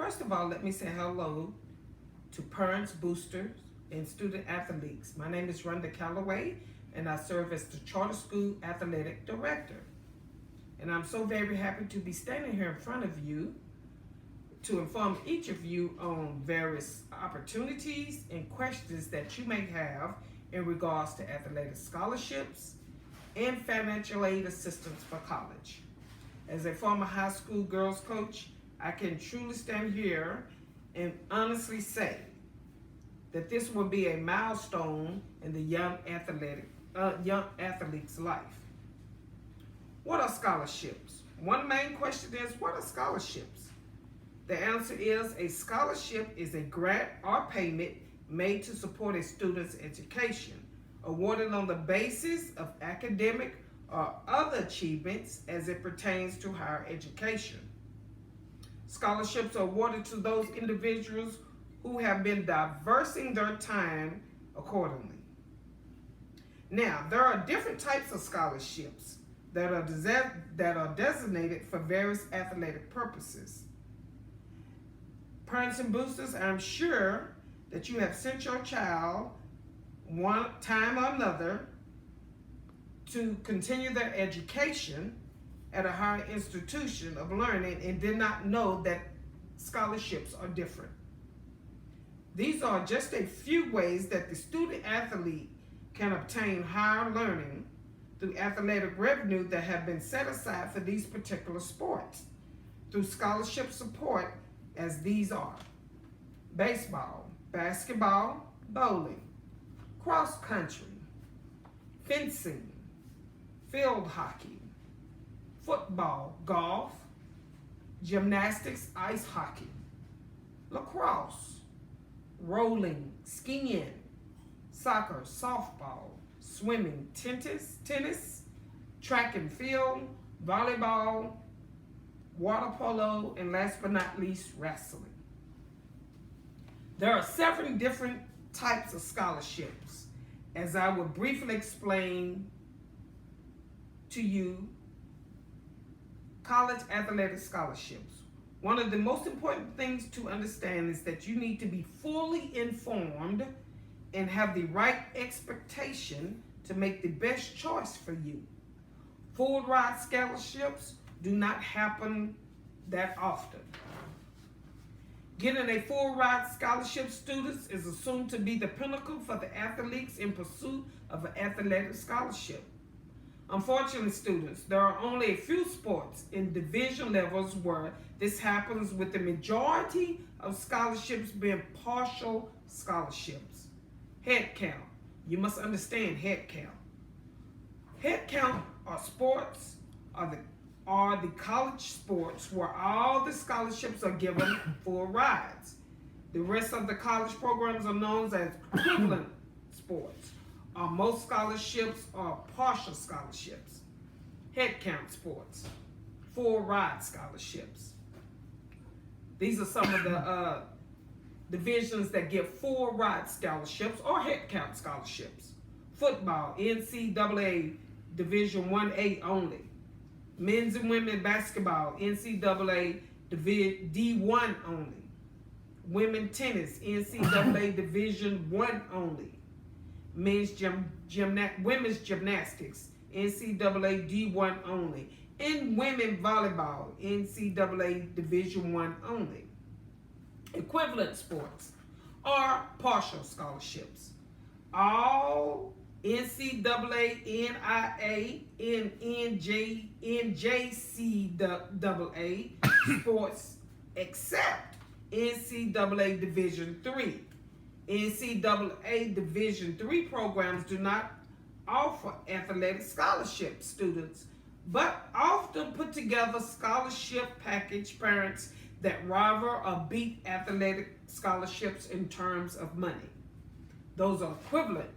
First of all, let me say hello to parents, boosters, and student athletes. My name is Rhonda Calloway, and I serve as the Charter School Athletic Director. And I'm so very happy to be standing here in front of you to inform each of you on various opportunities and questions that you may have in regards to athletic scholarships and financial aid assistance for college. As a former high school girls coach, I can truly stand here and honestly say that this will be a milestone in the young athlete's life. What are scholarships? One main question is, what are scholarships? The answer is, a scholarship is a grant or payment made to support a student's education, awarded on the basis of academic or other achievements as it pertains to higher education. Scholarships are awarded to those individuals who have been diversing their time accordingly. Now, there are different types of scholarships that are designated for various athletic purposes. Parents and boosters, I'm sure that you have sent your child one time or another to continue their education at a higher institution of learning and did not know that scholarships are different. These are just a few ways that the student athlete can obtain higher learning through athletic revenue that have been set aside for these particular sports through scholarship support, as these are baseball, basketball, bowling, cross country, fencing, field hockey, football, golf, gymnastics, ice hockey, lacrosse, rolling, skiing, soccer, softball, swimming, tennis, track and field, volleyball, water polo, and last but not least, wrestling. There are 7 different types of scholarships, as I will briefly explain to you. College athletic scholarships. One of the most important things to understand is that you need to be fully informed and have the right expectation to make the best choice for you. Full ride scholarships do not happen that often. Getting a full ride scholarship, students, is assumed to be the pinnacle for the athletes in pursuit of an athletic scholarship. Unfortunately, students, there are only a few sports in division levels where this happens, with the majority of scholarships being partial scholarships. Head count. You must understand head count. Head count are sports, are the college sports where all the scholarships are given full rides. The rest of the college programs are known as equivalent sports. Most scholarships are partial scholarships. Head count sports, full ride scholarships. These are some of the divisions that give full ride scholarships or head count scholarships. Football, NCAA Division 1A only. Men's and women's basketball, NCAA D1 only. Women's tennis, NCAA Division 1 only. Women's gymnastics, NCAA D1 only. And women volleyball, NCAA Division 1 only. Equivalent sports are partial scholarships. All NCAA, NIA, and NJCAA sports except NCAA Division 3. NCAA Division 3 programs do not offer athletic scholarship students, but often put together scholarship package parents that rival or beat athletic scholarships in terms of money. Those are equivalent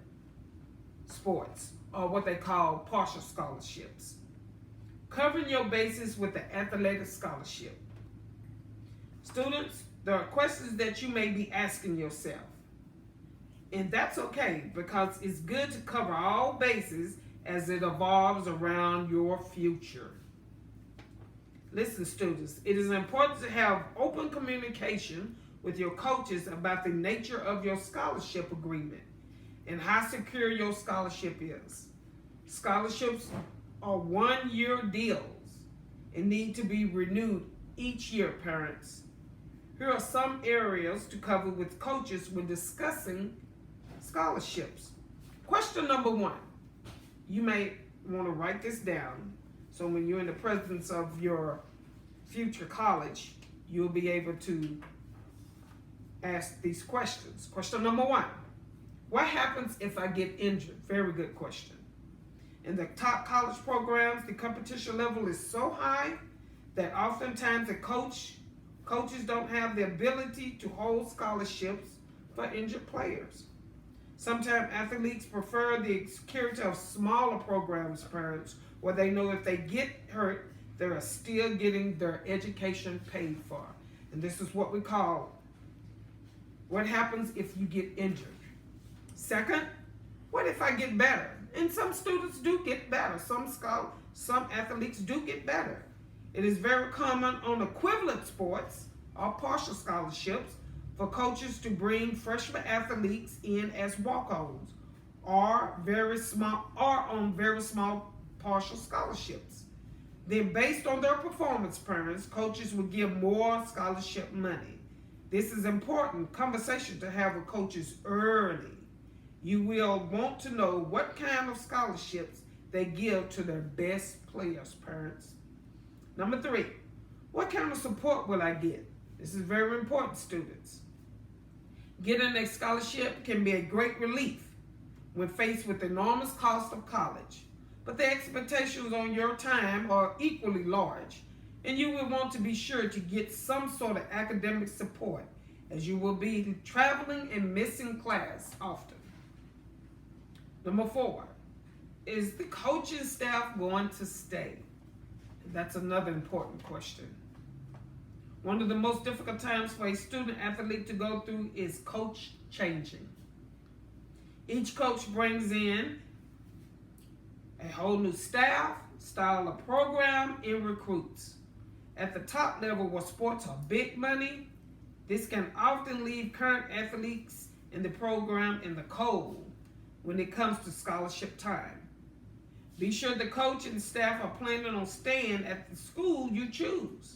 sports, or what they call partial scholarships. Covering your bases with the athletic scholarship. Students, there are questions that you may be asking yourself. And that's okay, because it's good to cover all bases as it evolves around your future. Listen, students, it is important to have open open communication with your coaches about the nature of your scholarship agreement and how secure your scholarship is. Scholarships are 1-year deals and need to be renewed each year, parents. Here are some areas to cover with coaches when discussing scholarships. Question number 1. You may want to write this down so when you're in the presence of your future college, you'll be able to ask these questions. Question number 1. What happens if I get injured? Very good question. In the top college programs, the competition level is so high that oftentimes coaches don't have the ability to hold scholarships for injured players. Sometimes athletes prefer the security of smaller programs, parents, where they know if they get hurt, they're still getting their education paid for. And this is what we call what happens if you get injured. Second, what if I get better? And some students do get better. Some athletes do get better. It is very common on equivalent sports or partial scholarships for coaches to bring freshman athletes in as walk-ons or on very small partial scholarships. Then based on their performance, parents, coaches will give more scholarship money. This is important conversation to have with coaches early. You will want to know what kind of scholarships they give to their best players, parents. Number 3, what kind of support will I get? This is very important, students. Getting a scholarship can be a great relief when faced with the enormous cost of college, but the expectations on your time are equally large, and you will want to be sure to get some sort of academic support as you will be traveling and missing class often. Number 4, is the coaching staff going to stay? That's another important question. One of the most difficult times for a student athlete to go through is coach changing. Each coach brings in a whole new staff, style of program, and recruits. At the top level where sports are big money, this can often leave current athletes in the program in the cold when it comes to scholarship time. Be sure the coach and staff are planning on staying at the school you choose.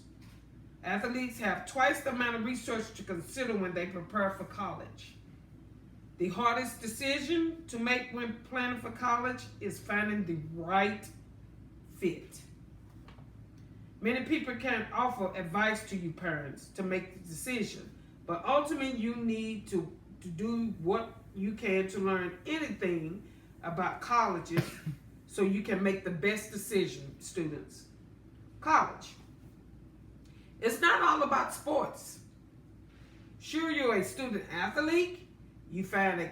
Athletes have twice the amount of research to consider when they prepare for college. The hardest decision to make when planning for college is finding the right fit. Many people can offer advice to you parents to make the decision, but ultimately you need to do what you can to learn anything about colleges so you can make the best decision, students. College. It's not all about sports. Sure, you're a student athlete, you find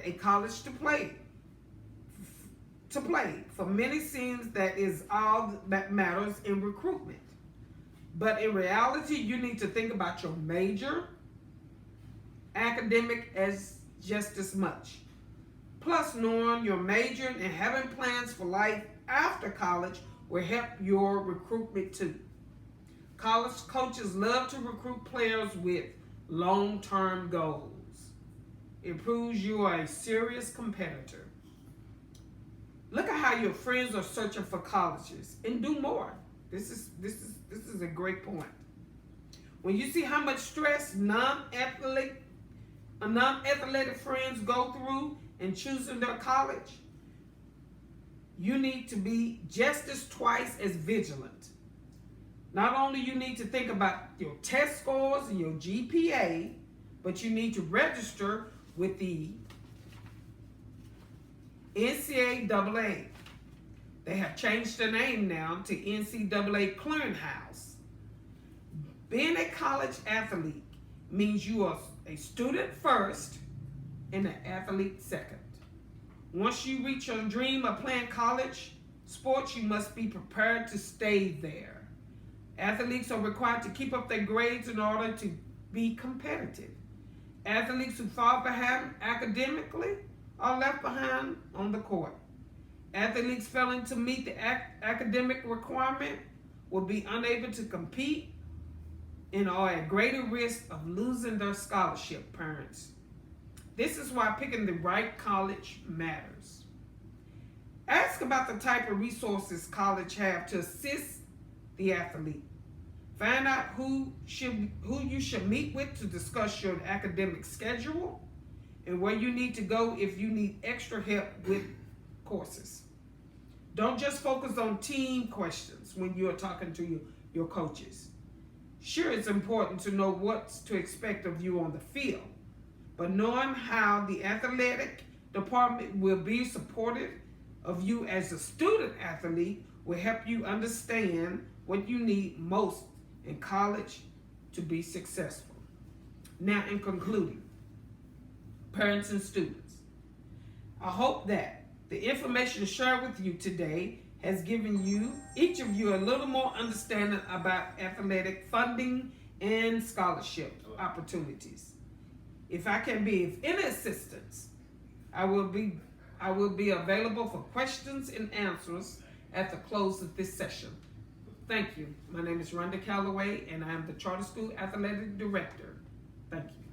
a college to play. For many seems that is all that matters in recruitment. But in reality, you need to think about your major, academic as just as much. Plus, knowing your major and having plans for life after college will help your recruitment too. College coaches love to recruit players with long-term goals. It proves you are a serious competitor. Look at how your friends are searching for colleges and do more. This is a great point. When you see how much stress non-athletic friends go through in choosing their college, you need to be just as twice as vigilant. Not only you need to think about your test scores and your GPA, but you need to register with the NCAA. They have changed the name now to NCAA Clearinghouse. Being a college athlete means you are a student first and an athlete second. Once you reach your dream of playing college sports, you must be prepared to stay there. Athletes are required to keep up their grades in order to be competitive. Athletes who fall behind academically are left behind on the court. Athletes failing to meet the academic requirement will be unable to compete and are at greater risk of losing their scholarship, parents. This is why picking the right college matters. Ask about the type of resources college have to assist the athlete. Find out who you should meet with to discuss your academic schedule and where you need to go if you need extra help with courses. Don't just focus on team questions when you're talking to your coaches. Sure, it's important to know what to expect of you on the field, but knowing how the athletic department will be supportive of you as a student athlete will help you understand what you need most in college to be successful. Now, in concluding, parents and students, I hope that the information shared with you today has given each of you a little more understanding about athletic funding and scholarship opportunities. If I can be of any assistance, I will be available for questions and answers at the close of this session. Thank you. My name is Rhonda Calloway, and I am the Charter School Athletic Director. Thank you.